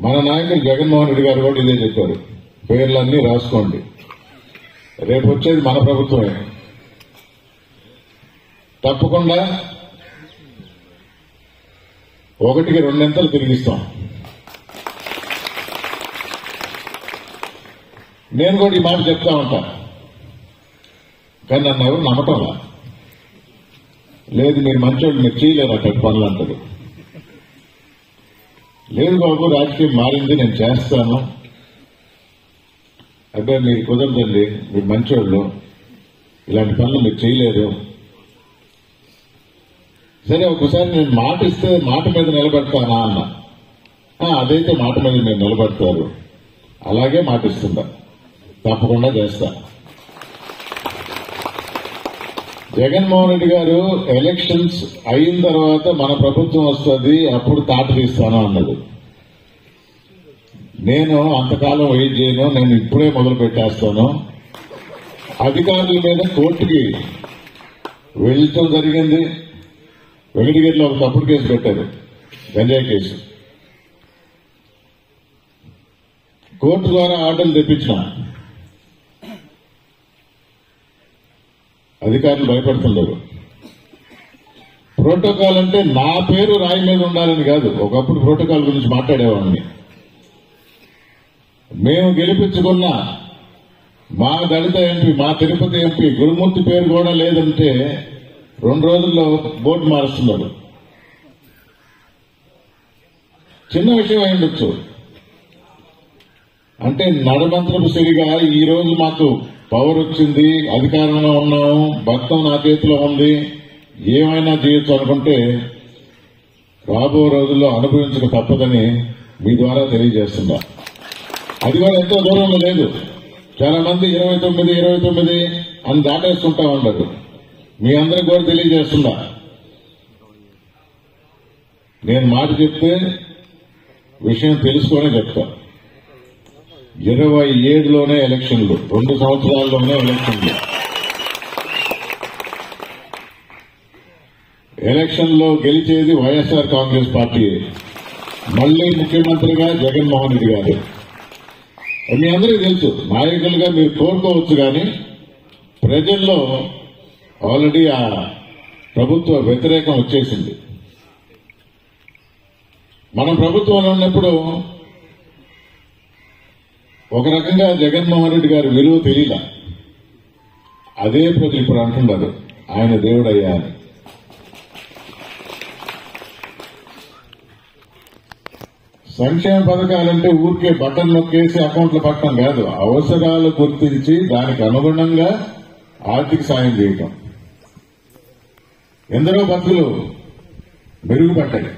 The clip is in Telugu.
మన నాయకులు జగన్మోహన్ రెడ్డి గారు కూడా ఇదే చెప్పారు, పేర్లన్నీ రాసుకోండి, రేపు వచ్చేది మన ప్రభుత్వమే, తప్పకుండా 1కి 2 తిరిగిస్తాం. నేను కూడా ఈ మాట చెప్తా ఉంటా, కానీ నన్ను ఎవరు నమ్మటంలా. లేదు మీరు మంచోళ్ళు, మీరు చేయలేరు అక్కడి పనులు అంటారు. లేదు బాబు రాజకీయం మారింది, నేను చేస్తాను. అబ్బాయి మీరు కుదరదండి, మీరు మంచోళ్ళు, ఇలాంటి పనులు మీరు చేయలేరు. సరే ఒకసారి నేను మాట ఇస్తే మాట మీద నిలబెడతానా అన్న. అదైతే మాట మీద మీరు నిలబెడతారు, అలాగే మాట ఇస్తుందా, తప్పకుండా చేస్తా. జగన్మోహన్ రెడ్డి గారు ఎలక్షన్స్ అయిన తర్వాత మన ప్రభుత్వం వస్తుంది, అప్పుడు తాట తీస్తాను అన్నది. నేను అంతకాలం వెయిట్ చేయను, నేను ఇప్పుడే మొదలు పెట్టేస్తాను. అధికారుల మీద కోర్టుకి వెళ్ళటం జరిగింది. వెంకటగిరిలో ఒక తప్పుడు కేసు పెట్టారు, గంజాయి కేసు. కోర్టు ద్వారా ఆర్డర్లు తెప్పించిన. అధికారులు భయపడుతున్నారు. ప్రోటోకాల్ అంటే నా పేరు రాయి మీద ఉండాలని కాదు. ఒకప్పుడు ప్రోటోకాల్ గురించి మాట్లాడేవాడిని. మేము గెలిపించుకున్న మా దళిత ఎంపీ, మా తిరుపతి ఎంపీ గురుమూర్తి పేరు కూడా లేదంటే 2 రోజుల్లో బోర్డు మారుస్తున్నారు. చిన్న విషయం అయ్యుండొచ్చు. అంటే నడమంత్రపు సిరిగా ఈ రోజు మాకు పవర్ వచ్చింది, అధికారంలో ఉన్నాము, భక్తం నా చేతిలో ఉంది, ఏమైనా చేయొచ్చు అనుకుంటే రాబో రోజుల్లో అనుభవించక తప్పదని మీ ద్వారా తెలియజేస్తున్నా. అది కూడా ఎంతో దూరంలో లేదు. చాలా మంది 29 అని దాటేసుకుంటా ఉంటారు. మీ అందరికి కూడా తెలియజేస్తున్నా, నేను మాట చెప్తే విషయం తెలుసుకొని చెప్తా. 27లోనే ఎలక్షన్లు, 2 సంవత్సరాల్లోనే ఎలక్షన్లు. ఎలక్షన్లో గెలిచేది వైఎస్ఆర్ కాంగ్రెస్ పార్టీ, మళ్లీ ముఖ్యమంత్రిగా జగన్మోహన్ రెడ్డి గారు. మీ అందరికీ తెలుసు, నాయకులుగా మీరు కోరుకోవచ్చు, కానీ ప్రజల్లో ఆల్రెడీ ఆ ప్రభుత్వ వ్యతిరేకం వచ్చేసింది. మనం ప్రభుత్వంలో ఉన్నప్పుడు ఒక రకంగా జగన్మోహన్ రెడ్డి గారి విలువ తెలియలా. అదే ప్రజలు ఇప్పుడు అంటున్నారు ఆయన దేవుడయ్యా అని. సంక్షేమ పథకాలంటే ఊరికే బటన్ నొక్కేసి అకౌంట్లో పట్టడం కాదు, అవసరాలు గుర్తించి దానికి అనుగుణంగా ఆర్థిక సాయం చేయటం. ఎందరో బతుకులు మెరుగుపడ్డాయి.